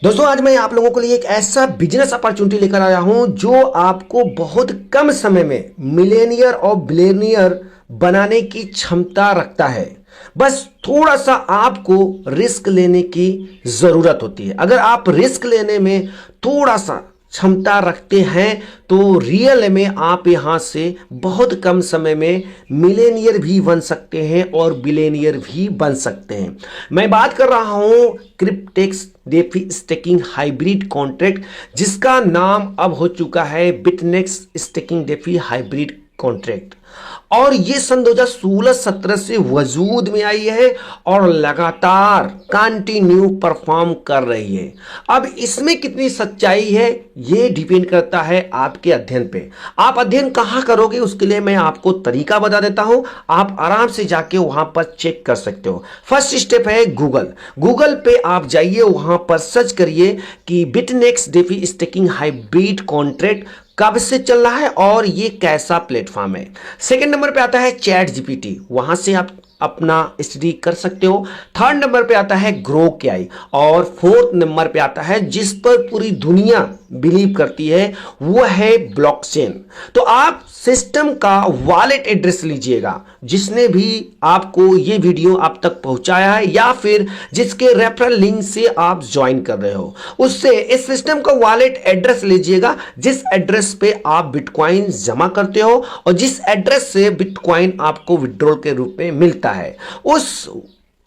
दोस्तों आज मैं आप लोगों के लिए एक ऐसा बिजनेस अपॉर्चुनिटी लेकर आया हूं जो आपको बहुत कम समय में मिलेनियर और बिलियनियर बनाने की क्षमता रखता है। बस थोड़ा सा आपको रिस्क लेने की जरूरत होती है। अगर आप रिस्क लेने में थोड़ा सा क्षमता रखते हैं तो रियल में आप यहां से बहुत कम समय में मिलेनियर भी बन सकते हैं और बिलेनियर भी बन सकते हैं। मैं बात कर रहा हूं क्रिप्टेक्स डेफी स्टेकिंग हाइब्रिड कॉन्ट्रैक्ट, जिसका नाम अब हो चुका है बिटनेक्स स्टेकिंग डेफी हाइब्रिड कॉन्ट्रैक्ट। और ये सन 2016-17 से वजूद में आई है और लगातार कंटिन्यू परफॉर्म कर रही है। अब इसमें कितनी सच्चाई है ये डिपेंड करता है आपके अध्ययन पे। आप अध्ययन कहां करोगे उसके लिए मैं आपको तरीका बता देता हूं। आप आराम से जाके वहां पर चेक कर सकते हो। फर्स्ट स्टेप है गूगल पे आप जाइए, वहां पर सर्च करिए कि बिटनेक्स डेफी स्टेकिंग हाइब्रिड कॉन्ट्रैक्ट कब से चल रहा है और ये कैसा प्लेटफॉर्म है। सेकंड नंबर पे आता है चैट जीपीटी, वहां से आप अपना स्टडी कर सकते हो। थर्ड नंबर पे आता है ग्रोक एआई और फोर्थ नंबर पे आता है जिस पर पूरी दुनिया बिलीव करती है वो है ब्लॉकचेन। तो आप सिस्टम का वॉलेट एड्रेस लीजिएगा, जिसने भी आपको ये वीडियो आप तक पहुंचाया है या फिर जिसके रेफरल लिंक से आप ज्वाइन कर रहे हो, उससे इस सिस्टम का वॉलेट एड्रेस लीजिएगा जिस एड्रेस पे आप बिटकॉइन जमा करते हो और जिस एड्रेस से बिटकॉइन आपको विड्रॉल के रूप में मिलता है। उस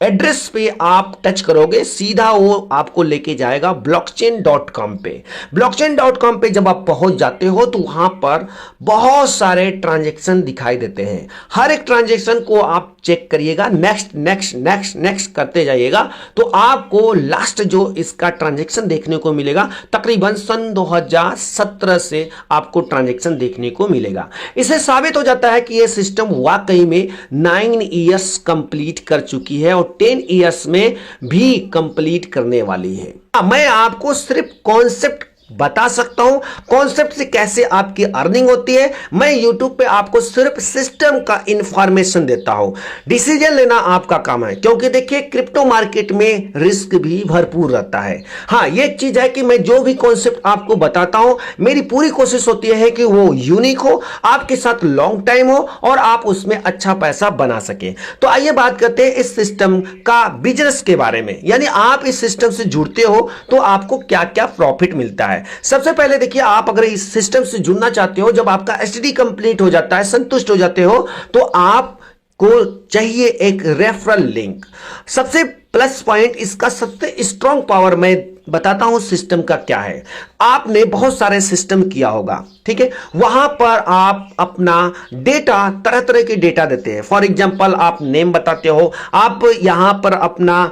एड्रेस पे आप टच करोगे सीधा वो आपको लेके जाएगा blockchain.com पे। blockchain.com पे जब आप पहुंच जाते हो तो वहां पर बहुत सारे ट्रांजैक्शन दिखाई देते हैं। हर एक ट्रांजैक्शन को आप चेक करिएगा, नेक्स्ट नेक्स्ट नेक्स्ट नेक्स्ट करते जाइएगा तो आपको लास्ट जो इसका ट्रांजैक्शन देखने को मिलेगा तकरीबन सन 2017 से आपको ट्रांजैक्शन देखने को मिलेगा। इससे साबित हो जाता है कि यह सिस्टम वाकई में 9 इयर्स कंप्लीट कर चुकी है और 10 इयर्स में भी कंप्लीट करने वाली है। मैं आपको सिर्फ कॉन्सेप्ट बता सकता हूं, कॉन्सेप्ट से कैसे आपकी अर्निंग होती है। मैं YouTube पे आपको सिर्फ सिस्टम का इंफॉर्मेशन देता हूं, डिसीजन लेना आपका काम है। क्योंकि देखिए क्रिप्टो मार्केट में रिस्क भी भरपूर रहता है। हाँ, ये एक चीज है कि मैं जो भी कॉन्सेप्ट आपको बताता हूं मेरी पूरी कोशिश होती है कि वो यूनिक हो, आपके साथ लॉन्ग टाइम हो और आप उसमें अच्छा पैसा बना सके। तो आइए बात करते हैं इस सिस्टम का बिजनेस के बारे में, यानी आप इस सिस्टम से जुड़ते हो तो आपको क्या क्या प्रॉफिट मिलता है। सबसे पहले देखिए, आप अगर इस सिस्टम से जुड़ना चाहते हो, जब आपका एसटीडी कंप्लीट हो जाता है, संतुष्ट हो जाते हो, तो आपको चाहिए एक रेफरल लिंक। सबसे प्लस पॉइंट इसका सबसे स्ट्रॉन्ग पावर मैं बताता हूं सिस्टम का क्या है। आपने बहुत सारे सिस्टम किया होगा, ठीक है, वहां पर आप अपना डेटा तरह तरह के डेटा देते हैं। फॉर एग्जांपल आप नेम बताते हो, आप यहां पर अपना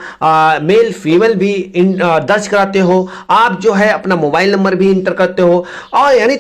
मेल फीमेल भी दर्ज कराते हो, आप जो है अपना मोबाइल नंबर भी इंटर करते हो। और यानी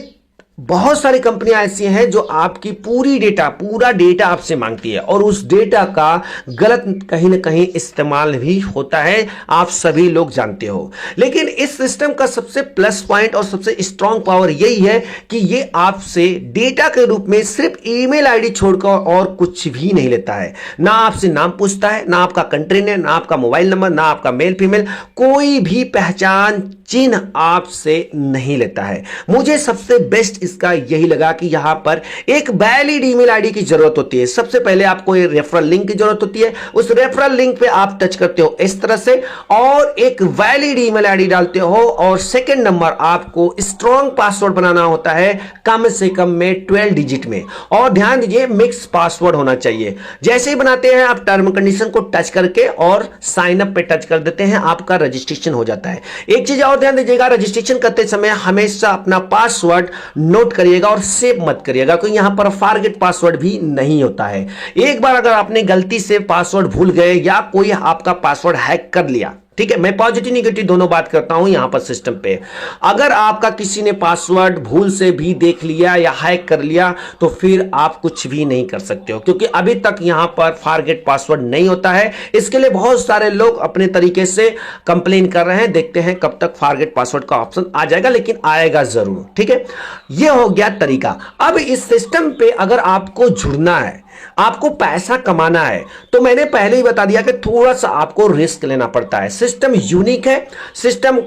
बहुत सारी कंपनियां ऐसी हैं जो आपकी पूरा डेटा आपसे मांगती है और उस डेटा का गलत कहीं ना कहीं इस्तेमाल भी होता है, आप सभी लोग जानते हो। लेकिन इस सिस्टम का सबसे प्लस पॉइंट और सबसे स्ट्रॉन्ग पावर यही है कि ये आपसे डेटा के रूप में सिर्फ ईमेल आईडी छोड़कर और कुछ भी नहीं लेता है। ना आपसे नाम पूछता है, ना आपका कंट्री नेम, ना आपका मोबाइल नंबर, ना आपका मेल फीमेल, कोई भी पहचान चिन्ह आपसे नहीं लेता है। मुझे सबसे बेस्ट इसका यही लगा कि यहां पर एक वैलिड ईमेल आईडी की जरूरत होती है। सबसे पहले आपको एक रेफरल लिंक की जरूरत होती है, उस रेफरल लिंक पे आप टच करते हो इस तरह से और एक वैलिड ईमेल आईडी डालते हो और सेकंड नंबर आपको स्ट्रॉन्ग पासवर्ड बनाना होता है, कम से कम में 12 डिजिट में। और ध्यान दीजिए मिक्स पासवर्ड होना चाहिए। जैसे ही बनाते हैं आप टर्म कंडीशन को टच करके और साइन अप पे टच कर देते हैं, आपका रजिस्ट्रेशन हो जाता है। एक चीज और ध्यान दीजिएगा, रजिस्ट्रेशन करते समय हमेशा अपना पासवर्ड नोट करिएगा और सेव मत करिएगा, क्योंकि यहां पर फॉरगेट पासवर्ड भी नहीं होता है। एक बार अगर आपने गलती से पासवर्ड भूल गए या कोई आपका पासवर्ड हैक कर लिया, ठीक है, मैं पॉजिटिव निगेटिव दोनों बात करता हूं यहां पर सिस्टम पे, अगर आपका किसी ने पासवर्ड भूल से भी देख लिया या हैक कर लिया तो फिर आप कुछ भी नहीं कर सकते हो, क्योंकि अभी तक यहां पर फॉरगेट पासवर्ड नहीं होता है। इसके लिए बहुत सारे लोग अपने तरीके से कंप्लेन कर रहे हैं, देखते हैं कब तक फॉरगेट पासवर्ड का ऑप्शन आ जाएगा, लेकिन आएगा जरूर, ठीक है। यह हो गया तरीका। अब इस सिस्टम पे अगर आपको जुड़ना है, आपको पैसा कमाना है, तो मैंने पहले ही बता दिया कि थोड़ा सा आपको रिस्क लेना पड़ता है। सिस्टम यूनिक है, सिस्टम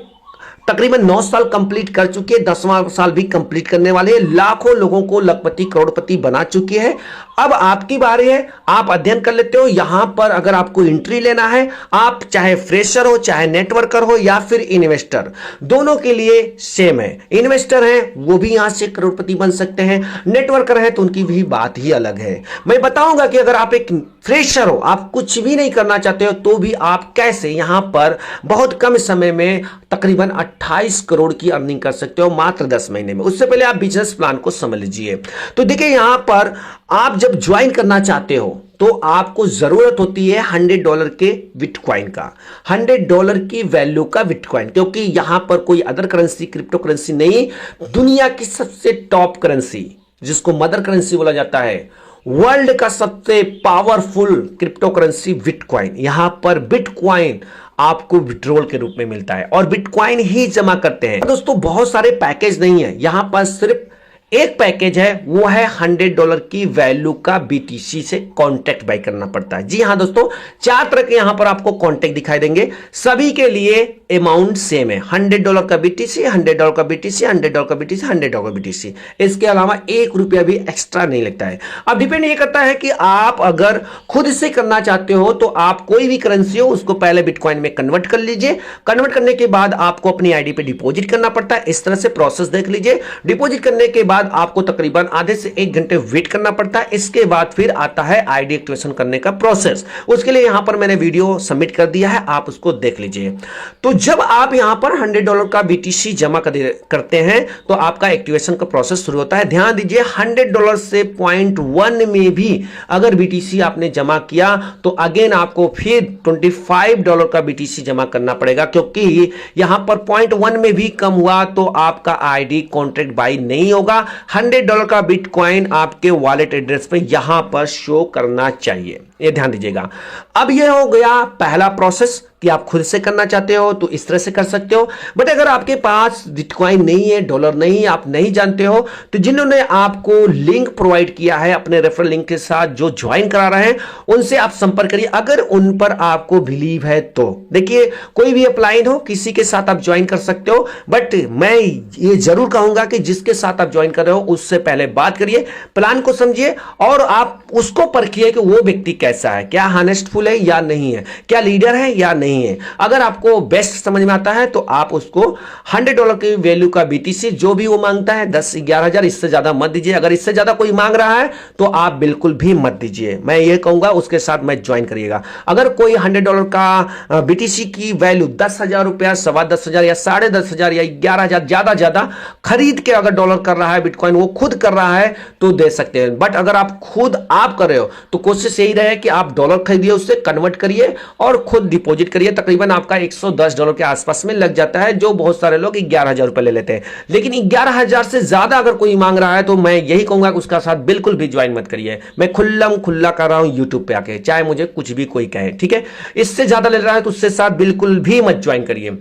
तकरीबन 9 साल कंप्लीट कर चुकी है, 10वां साल भी कंप्लीट करने वाले हैं, लाखों लोगों को लखपति करोड़पति बना चुकी है। अब आपकी बारी है, आप अध्ययन कर लेते हो। यहां पर अगर आपको एंट्री लेना है, आप चाहे फ्रेशर हो, चाहे नेटवर्कर हो या फिर इन्वेस्टर, दोनों के लिए सेम है। इन्वेस्टर हैं वो भी यहां से करोड़पति बन सकते हैं, नेटवर्कर है तो उनकी भी बात ही अलग है। मैं बताऊंगा कि अगर आप एक फ्रेशर हो, आप कुछ भी नहीं करना चाहते हो, तो भी आप कैसे यहां पर बहुत कम समय में तकरीबन 28 करोड़ की अर्निंग कर सकते हो मात्र 10 महीने में। उससे पहले आप बिजनेस प्लान को समझ लीजिए। तो देखिए यहां पर आप जब ज्वाइन करना चाहते हो तो आपको जरूरत होती है $100 के बिटकॉइन का, $100 की वैल्यू का बिटकॉइन, क्योंकि यहां पर कोई अदर करेंसी, क्रिप्टो करेंसी नहीं, दुनिया की सबसे टॉप करेंसी जिसको मदर करेंसी बोला जाता है, वर्ल्ड का सबसे पावरफुल क्रिप्टो करेंसी बिटकॉइन। यहां पर बिटकॉइन आपको विड्रॉल के रूप में मिलता है और बिटकॉइन ही जमा करते हैं। दोस्तों बहुत सारे पैकेज नहीं है, यहां पर सिर्फ एक पैकेज है, वो है $100 की वैल्यू का बीटीसी से कॉन्ट्रैक्ट बाय करना पड़ता है। जी हां दोस्तों, 4 तरह के यहां पर आपको कॉन्ट्रैक्ट दिखाई देंगे, सभी के लिए अमाउंट सेम है, $100 का बीटीसी, $100 का बीटीसी, $100 का बीटीसी, $100 का बीटीसी। इसके अलावा ₹1 भी एक्स्ट्रा नहीं लगता है। अब डिपेंड ये करता है कि आप अगर खुद से करना चाहते हो तो आप कोई भी करेंसी हो उसको पहले बिटकॉइन में कन्वर्ट कर लीजिए। कन्वर्ट करने के बाद आपको अपनी आईडी पे डिपॉजिट करना पड़ता है। इस तरह से प्रोसेस देख लीजिए। डिपॉजिट करने के बाद आपको तकरीबन आधे से 1 घंटे वेट करना पड़ता है। इसके बाद फिर आता है आईडी एक्टिवेशन करने का प्रोसेस। उसके लिए यहां पर मैंने वीडियो सबमिट कर दिया है, आप उसको देख लीजिए। तो जब आप यहां पर $100 का बीटीसी जमा करते हैं तो आपका एक्टिवेशन का प्रोसेस शुरू होता है। ध्यान दीजिए, $100 से 0.1 में भी अगर बीटीसी आपने जमा किया तो अगेन आपको फिर $25 का बीटीसी जमा करना पड़ेगा, क्योंकि यहां पर 0.1 में भी कम हुआ तो आपका आईडी कॉन्ट्रैक्ट बाई नहीं होगा। $100 का बिटकॉइन आपके वॉलेट एड्रेस पे यहां पर शो करना चाहिए, ये ध्यान दीजिएगा। अब ये हो गया पहला प्रोसेस कि आप खुद से करना चाहते हो तो इस तरह से कर सकते हो। बट अगर आपके पास बिटकॉइन नहीं है, डॉलर नहीं है, आप नहीं जानते हो, तो जिन्होंने आपको लिंक प्रोवाइड किया है अपने रेफरल लिंक के साथ जो ज्वाइन करा रहे हैं उनसे आप संपर्क करिए, अगर उन पर आपको बिलीव है तो। देखिए कोई भी अपलाइन हो, किसी के साथ आप ज्वाइन कर सकते हो, बट मैं ये जरूर कहूंगा कि जिसके साथ आप ज्वाइन कर रहे हो उससे पहले बात करिए, प्लान को समझिए और आप उसको परखिए कि वो व्यक्ति कैसा है, क्या हॉनेस्टफुल है या नहीं है, क्या लीडर है या नहीं है। अगर आपको बेस्ट समझ में आता है तो आप उसको $100 की वैल्यू का बीटीसी जो भी वो मांगता है 10-11 हजार, इससे ज्यादा मत दीजिए। अगर इससे ज्यादा कोई मांग रहा है तो आप बिल्कुल भी मत दीजिए। मैं ये कहूंगा उसके साथ मैं ज्वाइन करिएगा। अगर कोई $100 का बीटीसी की वैल्यू 10,000 रुपया, 10,15,000 या 10,500 या 11,000 ज्यादा खरीद के अगर डॉलर कर रहा है, बिटकॉइन वो खुद कर रहा है तो दे सकते हैं। बट अगर आप खुद आप कर रहे हो तो कोशिश यही रहे कि आप डॉलर खरीदिए, उससे कन्वर्ट करिए और खुद डिपॉजिट करिए। तकरीबन आपका $110 के आसपास में लग जाता है, जो बहुत सारे लोग 11,000 रुपए ले लेते हैं। लेकिन 11,000 से ज्यादा अगर कोई मांग रहा है तो मैं यही कहूंगा कि उसका साथ बिल्कुल भी ज्वाइन मत करिए। मैं खुल्ला कर रहा हूं यूट्यूब पे आके, चाहे मुझे कुछ भी कोई कहे, ठीक है। इससे ज्यादा ले रहा है तो उससे साथ बिल्कुल भी मत ज्वाइन करिए।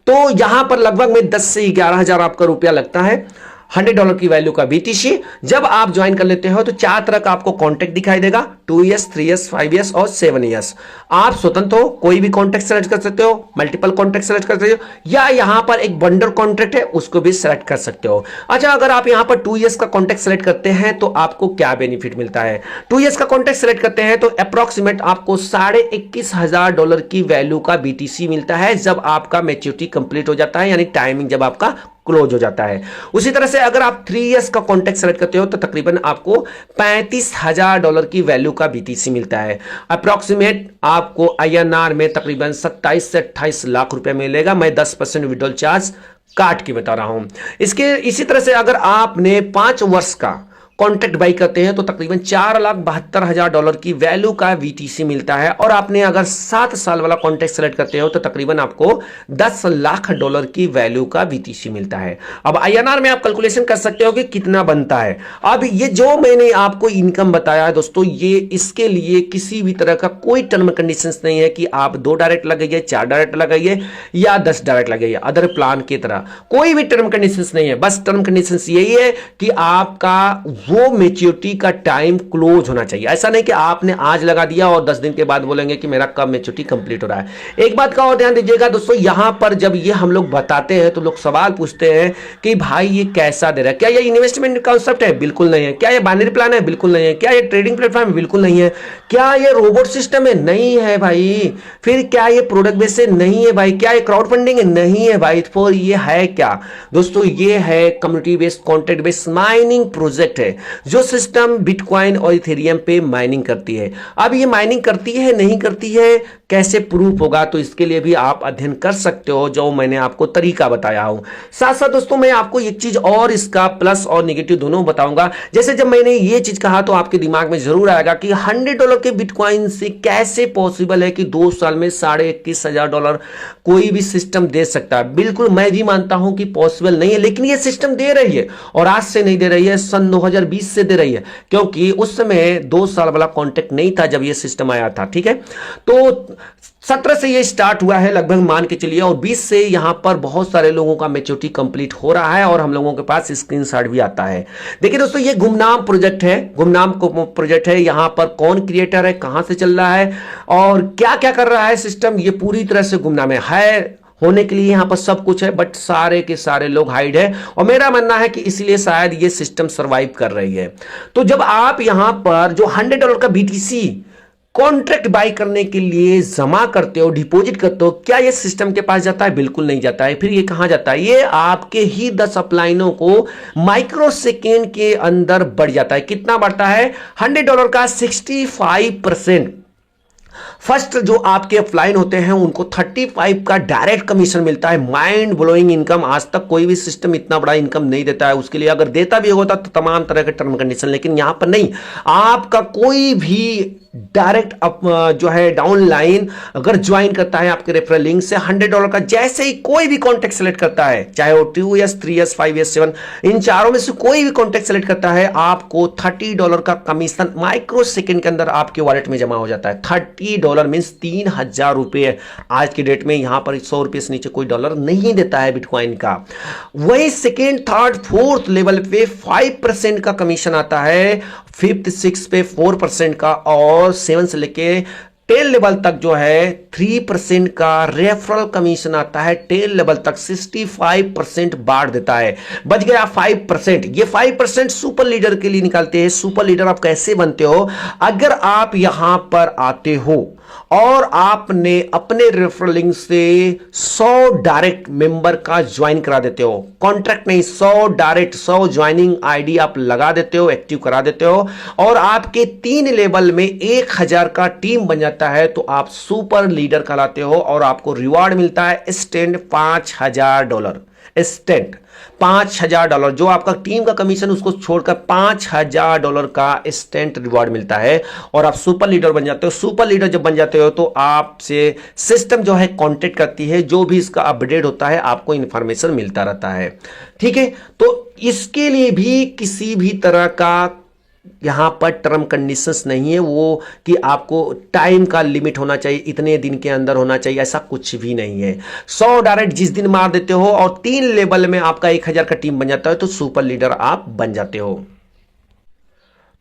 तो यहां पर लगभग में 10 से 11,000 आपका रुपया लगता है $100 की वैल्यू का बीटीसी। जब आप ज्वाइन कर लेते हो तो 4 तरह का आपको कॉन्ट्रैक्ट दिखाई देगा, 2 ईयर्स, 3 ईयर्स, 5 ईयर्स और 7 ईयर्स। आप स्वतंत्र हो, कोई भी कॉन्ट्रैक्ट सेलेक्ट कर सकते हो, मल्टीपल कॉन्ट्रैक्ट सेलेक्ट कर सकते हो, या यहां पर एक बंडल कॉन्ट्रैक्ट है उसको भी सेलेक्ट कर सकते हो। अच्छा, अगर आप यहां पर 2 ईयर्स का कॉन्ट्रैक्ट सेलेक्ट करते हैं तो आपको क्या बेनिफिट मिलता है। 2 ईयर्स का कॉन्ट्रैक्ट सेलेक्ट करते हैं तो अप्रोक्सीमेट आपको $21,500 की वैल्यू का बीटीसी मिलता है जब आपका मैच्योरिटी कंप्लीट हो जाता है, यानी टाइमिंग जब आपका क्लोज हो जाता है। उसी तरह से अगर आप 3 ईयर्स का कॉन्ट्रैक्ट सेलेक्ट करते हो तो तकरीबन आपको $35,000 की वैल्यू का बीटीसी मिलता है। अप्रोक्सीमेट आपको INR में तकरीबन 27 से 28 लाख रुपए मिलेगा। मैं 10% विड्रॉल चार्ज काट के बता रहा हूं। इसी तरह से अगर आपने 5 वर्ष का कॉन्ट्रैक्ट बाई करते हैं तो तकरीबन $4,72,000 की वैल्यू का बीटीसी मिलता है, और आपने अगर 7 साल वाला कॉन्ट्रैक्ट सेलेक्ट करते हो तो तकरीबन आपको $10 लाख की वैल्यू का बीटीसी मिलता है। अब INR में आप कैलकुलेशन कर सकते हो कि कितना बनता है। अब ये जो मैंने आपको इनकम बताया है दोस्तों, ये इसके लिए किसी भी तरह का कोई टर्म कंडीशंस नहीं है कि आप 2 डायरेक्ट लगाइए, 4 डायरेक्ट लगाइए या 10 डायरेक्ट लगाइए अदर प्लान की तरह, कोई भी टर्म कंडीशंस नहीं है। बस टर्म कंडीशंस यही है कि आपका वो मैच्योरिटी का टाइम क्लोज होना चाहिए। ऐसा नहीं कि आपने आज लगा दिया और 10 दिन के बाद बोलेंगे कि मेरा कब मैच्योरिटी कंप्लीट हो रहा है। एक बात का और ध्यान दीजिएगा दोस्तों, यहां पर जब ये हम लोग बताते हैं तो लोग सवाल पूछते हैं कि भाई ये कैसा दे रहा है, क्या ये इन्वेस्टमेंट कॉन्सेप्ट है? बिल्कुल नहीं है। क्या ये बाइनरी प्लान है? बिल्कुल नहीं है। क्या ये ट्रेडिंग प्लेटफॉर्म है? बिल्कुल नहीं है। क्या ये रोबोट सिस्टम है? नहीं है भाई। फिर क्या ये प्रोडक्ट बेस है? नहीं है भाई। क्या ये क्राउड फंडिंग है? नहीं है भाई। तो ये है क्या दोस्तों? ये है community based contract based mining project है, जो सिस्टम बिटकॉइन और इथेरियम पे माइनिंग करती है। अब ये माइनिंग करती है नहीं करती है, कैसे प्रूफ होगा? तो इसके लिए भी आप अध्ययन कर सकते हो, जो मैंने आपको तरीका बताया हूं। साथ साथ दोस्तों मैं आपको एक चीज और, इसका प्लस और नेगेटिव दोनों बताऊंगा। जैसे जब मैंने ये चीज कहा तो आपके दिमाग में जरूर आएगा कि $100 के बिटकॉइन से कैसे पॉसिबल है कि 2 साल में $21,500 कोई भी सिस्टम दे सकता है। बिल्कुल मैं भी मानता हूं कि पॉसिबल नहीं है, लेकिन ये सिस्टम दे रही है, और आज से नहीं दे रही है, सन 2020 से दे रही है, क्योंकि उस समय 2 साल वाला कॉन्ट्रैक्ट नहीं था जब ये सिस्टम आया था। ठीक है, तो 17 से ये स्टार्ट हुआ है लगभग, मान के चलिए, और 20 से यहां पर बहुत सारे लोगों का मैच्योरिटी कंप्लीट हो रहा है और हम लोगों के पास स्क्रीनशॉट भी आता है। देखिए दोस्तों, ये गुमनाम प्रोजेक्ट है, गुमनाम प्रोजेक्ट है। यहां पर कौन क्रिएटर है, कहां से चल रहा है और क्या क्या कर रहा है सिस्टम, ये पूरी तरह से गुमनाम है। होने के लिए यहां पर सब कुछ है, बट सारे के सारे लोग हाइड है, और मेरा मानना है कि इसलिए शायद ये सिस्टम सरवाइव कर रही है। तो जब आप यहां पर जो $100 का बीटीसी कॉन्ट्रैक्ट बाय करने के लिए जमा करते हो, डिपॉजिट करते हो, क्या ये सिस्टम के पास जाता है? बिल्कुल नहीं जाता है। फिर ये कहां जाता है? ये आपके ही 10 अपलाइनों को माइक्रो सेकेंड के अंदर बढ़ जाता है। कितना बढ़ता है? $100 का 65%। फर्स्ट जो आपके अपलाइन होते हैं उनको 35 का डायरेक्ट कमीशन मिलता है। माइंड ब्लोइंग इनकम, आज तक कोई भी सिस्टम इतना बड़ा इनकम नहीं देता है। उसके लिए अगर देता भी होता तो तमाम तरह के टर्म कंडीशन, लेकिन यहां पर नहीं। आपका कोई भी डायरेक्ट जो है डाउनलाइन अगर ज्वाइन करता है आपके रेफरल लिंक से, $100 का जैसे ही कोई भी कॉन्टेक्ट सेलेक्ट करता है, चाहे वो 2S 3S 5S 7, इन चारों में से कोई भी कॉन्टेक्ट सेलेक्ट करता है, आपको $30 का कमीशन माइक्रो सेकंड के अंदर आपके वॉलेट में जमा हो जाता है। $30 मींस 3,000 रुपए। आज की डेट में यहां पर 100 रुपए से नीचे कोई डॉलर नहीं देता है बिटकॉइन का। वही सेकेंड, थर्ड, फोर्थ लेवल पे 5% का कमीशन आता है, फिफ्थ, सिक्स पे 4% का, और 7 से लेके 10 लेवल तक जो है 3% का रेफरल कमीशन आता है। 10 लेवल तक 65% बांट देता है। बच गया 5%। ये 5% सुपर लीडर के लिए निकालते हैं। सुपर लीडर आप कैसे बनते हो? अगर आप यहां पर आते हो और आपने अपने रेफरल लिंक से 100 डायरेक्ट मेंबर का ज्वाइन करा देते हो, कॉन्ट्रैक्ट नहीं, 100 डायरेक्ट, 100 ज्वाइनिंग आईडी आप लगा देते हो, एक्टिव करा देते हो, और आपके 3 लेवल में 1000 का टीम बन जाता है, तो आप सुपर लीडर कहलाते हो और आपको रिवार्ड मिलता है स्टैंड $5,000। स्टैंड $5,000, जो आपका टीम का कमीशन उसको छोड़कर $5,000 का इंस्टेंट रिवॉर्ड मिलता है, और आप सुपर लीडर बन जाते हो। सुपर लीडर जब बन जाते हो तो आपसे सिस्टम जो है कांटेक्ट करती है, जो भी इसका अपडेट होता है आपको इंफॉर्मेशन मिलता रहता है। ठीक है, तो इसके लिए भी किसी भी तरह का यहां पर टर्म कंडीशंस नहीं है, वो कि आपको टाइम का लिमिट होना चाहिए, इतने दिन के अंदर होना चाहिए, ऐसा कुछ भी नहीं है। 100 डायरेक्ट जिस दिन मार देते हो और 3 लेवल में आपका 1000 का टीम बन जाता है, तो सुपर लीडर आप बन जाते हो।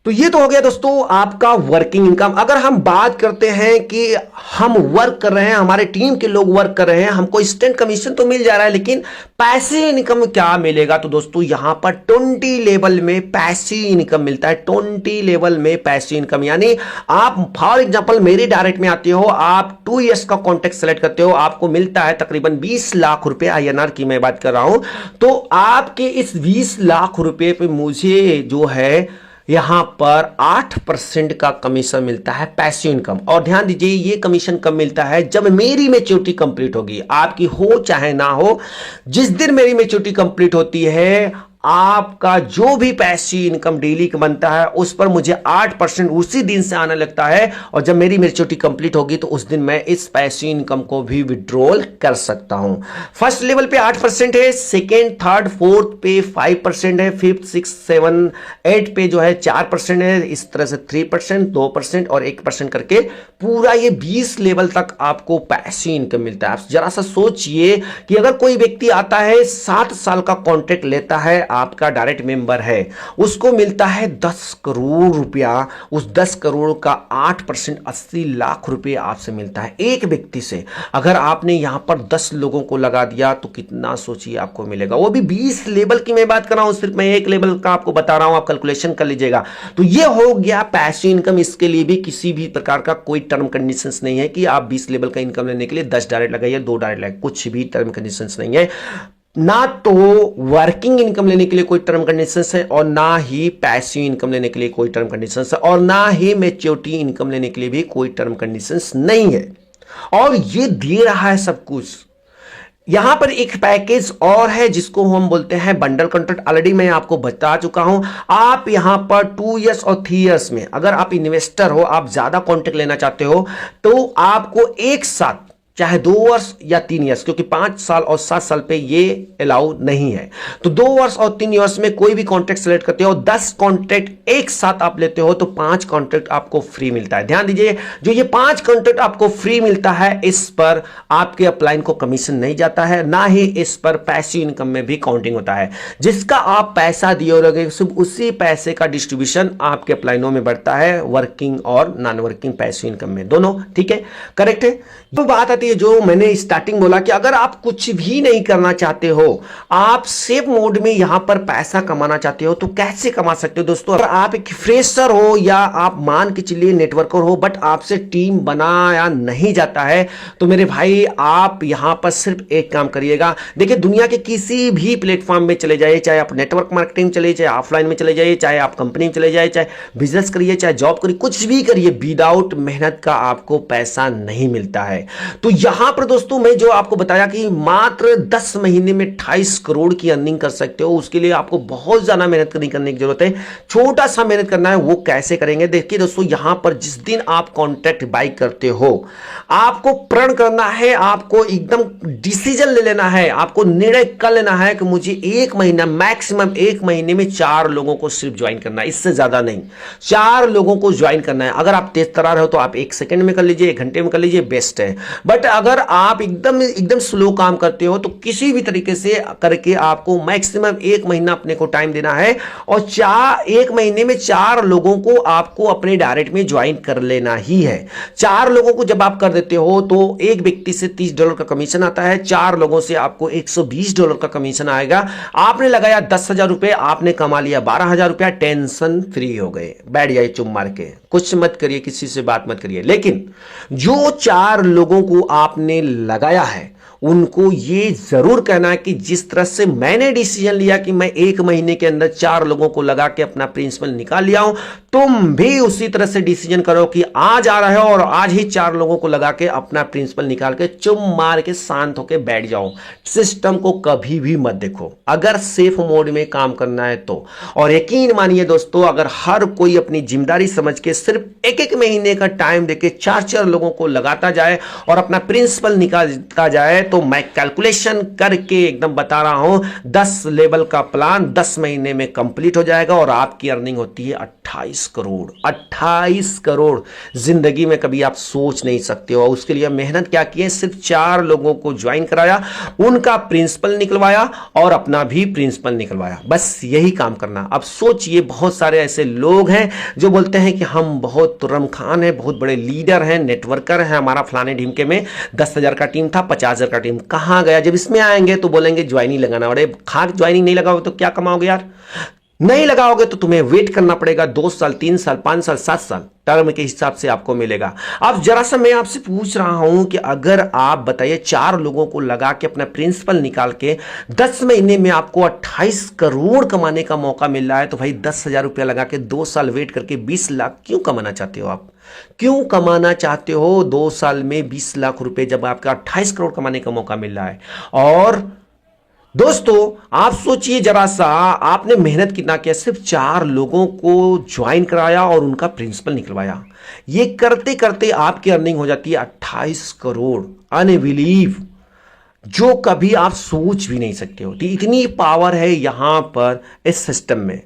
तो ये तो हो गया दोस्तों आपका वर्किंग इनकम। अगर हम बात करते हैं कि हम वर्क कर रहे हैं, हमारे टीम के लोग वर्क कर रहे हैं, हमको इंस्टेंट कमीशन तो मिल जा रहा है, लेकिन पैसिव इनकम क्या मिलेगा? तो दोस्तों यहां पर 20 लेवल में पैसिव इनकम मिलता है। 20 लेवल में पैसिव इनकम, यानी आप फॉर एग्जांपल मेरे डायरेक्ट में आते हो, आप 2 इयर्स का कॉन्ट्रैक्ट सेलेक्ट करते हो, आपको मिलता है तकरीबन 20 लाख रुपए, INR की मैं बात कर रहा हूं। तो आपके इस 20 लाख रुपए पे मुझे जो है यहां पर 8% का कमीशन मिलता है, पैसिव इनकम। और ध्यान दीजिए, ये कमीशन कब मिलता है? जब मेरी मैच्योरिटी कंप्लीट होगी, आपकी हो चाहे ना हो। जिस दिन मेरी मैच्योरिटी कंप्लीट होती है, आपका जो भी पैसिव इनकम डेली का बनता है उस पर मुझे 8% उसी दिन से आने लगता है, और जब मेरी मैच्योरिटी कंप्लीट होगी तो उस दिन मैं इस पैसिव इनकम को भी विड्रॉल कर सकता हूं। फर्स्ट लेवल पे 8% है, सेकेंड, थर्ड, फोर्थ पे 5% है, फिफ्थ, सिक्स, 7, 8 पे जो है 4% है, इस तरह से 3%, 2% और 1% करके पूरा ये 20 लेवल तक आपको पैसिव इनकम मिलता है। आप जरा सा सोचिए कि अगर कोई व्यक्ति आता है 7 साल का कॉन्ट्रैक्ट लेता है, आपका डायरेक्ट मेंबर है उसको मिलता है 10 करोड़ रुपया। उस 10 करोड़ का 8% 80 लाख रुपए आपसे मिलता है एक व्यक्ति से। अगर आपने यहां पर 10 लोगों को लगा दिया तो कितना सोचिए आपको मिलेगा, वो भी 20 लेवल की मैं बात कर रहा हूं, सिर्फ मैं एक लेवल का आपको बता रहा हूं, आप कैलकुलेशन कर लीजिएगा। तो ये हो गया पैसिव इनकम। इसके लिए भी किसी भी प्रकार का कोई टर्म कंडीशंस नहीं है कि आप 20 लेवल का इनकम लेने के लिए 10 डायरेक्ट लगाइए 2 डायरेक्ट लगाइए, कुछ भी टर्म कंडीशंस नहीं है। ना तो वर्किंग इनकम लेने के लिए कोई टर्म कंडीशंस है और ना ही पैसिव इनकम लेने के लिए कोई टर्म कंडीशंस है और ना ही मैच्योरिटी इनकम लेने के लिए भी कोई टर्म कंडीशंस नहीं है। और ये दे रहा है सब कुछ। यहां पर एक पैकेज और है जिसको हम बोलते हैं बंडल कॉन्ट्रैक्ट। ऑलरेडी मैं आपको बता चुका हूं। आप यहां पर 2 इयर्स और 3 इयर्स में अगर आप इन्वेस्टर हो, आप ज्यादा कॉन्ट्रैक्ट लेना चाहते हो तो आपको एक साथ चाहे 2 वर्ष या 3 इयर्स, क्योंकि 5 साल और 7 साल पे ये अलाउ नहीं है, तो 2 वर्ष और 3 इयर्स में कोई भी कॉन्ट्रैक्ट सेलेक्ट करते हो, 10 कॉन्ट्रैक्ट एक साथ आप लेते हो तो 5 कॉन्ट्रैक्ट आपको फ्री मिलता है। ध्यान दीजिए, जो ये 5 कॉन्ट्रैक्ट आपको फ्री मिलता है इस पर आपके अपलाइन को कमीशन नहीं जाता है, ना ही इस पर पैसिव इनकम में भी काउंटिंग होता है। जिसका आप पैसा दिए रहोगे सिर्फ उसी पैसे का डिस्ट्रीब्यूशन आपके अपलाइनों में बढ़ता है, वर्किंग और नॉन वर्किंग पैसिव इनकम में दोनों। ठीक है, करेक्ट है। तो बात आती है जो मैंने स्टार्टिंग बोला कि अगर आप कुछ भी नहीं करना चाहते हो, आप सेफ मोड में यहां पर पैसा कमाना चाहते हो तो कैसे कमा सकते हो दोस्तों। अगर आप एक फ्रेशर हो या आप मान के चलिए नेटवर्कर हो बट आपसे टीम बनाया नहीं जाता है तो मेरे भाई आप यहां पर सिर्फ एक काम करिएगा। देखिए, दुनिया के किसी भी प्लेटफॉर्म में चले जाइए, चाहे आप नेटवर्क मार्केटिंग चले, चाहे ऑफलाइन में चले जाइए, चाहे आप कंपनी में चले जाइए, चाहे बिजनेस करिए, चाहे जॉब करिए, कुछ भी करिए, विदाउट मेहनत का आपको पैसा नहीं मिलता है। तो यहां पर दोस्तों मैं जो आपको बताया कि मात्र 10 महीने में 28 करोड़ की अर्निंग कर सकते हो, उसके लिए आपको बहुत ज्यादा मेहनत नहीं करने की जरूरत है, छोटा सा मेहनत करना है। वो कैसे करेंगे देखिए दोस्तों, यहां पर जिस दिन आप कॉन्ट्रैक्ट बाय करते हो आपको प्रण करना है, आपको एकदम डिसीजन ले लेना है, आपको निर्णय कर लेना है कि मुझे 1 महीना मैक्सिमम 1 महीने में 4 लोगों को सिर्फ ज्वाइन करना है, इससे ज्यादा नहीं। 4 लोगों को ज्वाइन करना है। अगर आप तेज तरार हो तो आप 1 सेकंड में कर लीजिए, 1 घंटे में कर लीजिए, बेस्ट है। बट अगर आप एकदम स्लो काम करते हो तो किसी भी तरीके से करके आपको मैक्सिमम 1 महीना अपने को टाइम देना है और 1 महीने में 4 लोगों को आपको अपने डायरेक्ट में ज्वाइन कर लेना ही है। 4 लोगों को जब आप कर देते हो तो एक व्यक्ति से $30 का कमीशन आता है, 4 लोगों से आपको $120 का कमीशन आएगा। आपने लगाया 10,000 रुपए, आपने कमा लिया 12,000 रुपया, टेंशन फ्री हो गए। बैठ जाइए चुप मार के, कुछ मत करिए, किसी से बात मत करिए। लेकिन जो 4 लोगों को आपने लगाया है उनको ये जरूर कहना है कि जिस तरह से मैंने डिसीजन लिया कि मैं 1 महीने के अंदर 4 लोगों को लगा के अपना प्रिंसिपल निकाल लिया हूं, तुम भी उसी तरह से डिसीजन करो कि आज आ रहे हो और आज ही 4 लोगों को लगा के अपना प्रिंसिपल निकाल के चुप मार के शांत होकर बैठ जाओ। सिस्टम को कभी भी मत देखो अगर सेफ मोड में काम करना है तो। और यकीन मानिए दोस्तों, अगर हर कोई अपनी जिम्मेदारी समझ के सिर्फ 1-1 महीने का टाइम देके 4-4 लोगों को लगाता जाए और अपना प्रिंसिपल निकालता जाए तो मैं कैलकुलेशन करके एकदम बता रहा हूं 10 लेवल का प्लान 10 महीने में कंप्लीट हो जाएगा और आपकी अर्निंग होती है 28 करोड़। 28 करोड़ जिंदगी में कभी आप सोच नहीं सकते हो। उसके लिए मेहनत क्या की है, सिर्फ 4 लोगों को ज्वाइन कराया, उनका प्रिंसिपल निकलवाया और अपना भी प्रिंसिपल निकलवाया, बस यही काम करना। अब सोचिए, बहुत सारे ऐसे लोग हैं जो बोलते हैं कि हम बहुत तुर्रम खान हैं, बहुत बड़े लीडर हैं, नेटवर्कर हैं, हमारा फलाने ढिमके में 10,000 का टीम था, 50,000 का टीम कहां गया। जब इसमें आएंगे तो बोलेंगे ज्वाइनिंग लगाना। अरे खाक ज्वाइनिंग नहीं लगाओगे तो क्या कमाओगे यार। नहीं लगाओगे तो तुम्हें वेट करना पड़ेगा 2 साल, 3 साल, 5 साल, 7 साल टर्म के हिसाब से आपको मिलेगा। अब जरा सा मैं आपसे पूछ रहा हूं कि अगर आप बताइए 4 लोगों को लगा के अपना प्रिंसिपल निकाल के 10 महीने में आपको 28 करोड़ कमाने का मौका मिल रहा है तो भाई 10,000 रुपया लगा के 2 साल वेट करके 20 लाख क्यों कमाना चाहते हो आप? क्यों कमाना चाहते हो 2 साल में 20 लाख रुपए जब आपका 28 करोड़ कमाने का मौका मिल रहा है? और दोस्तों आप सोचिए जरा सा, आपने मेहनत कितना किया, सिर्फ 4 लोगों को ज्वाइन कराया और उनका प्रिंसिपल निकलवाया। ये करते करते आपकी अर्निंग हो जाती है 28 करोड़। अनबिलीव, जो कभी आप सोच भी नहीं सकते हो। इतनी पावर है यहां पर इस सिस्टम में।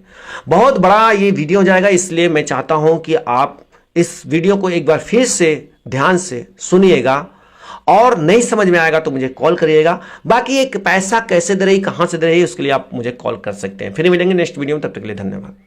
बहुत बड़ा ये वीडियो हो जाएगा, इसलिए मैं चाहता हूं कि आप इस वीडियो को एक बार फिर से ध्यान से सुनिएगा और नहीं समझ में आएगा तो मुझे कॉल करिएगा। बाकी एक पैसा कैसे दे रही, कहां से दे रही, उसके लिए आप मुझे कॉल कर सकते हैं। फिर मिलेंगे नेक्स्ट वीडियो में, तब तक के लिए धन्यवाद।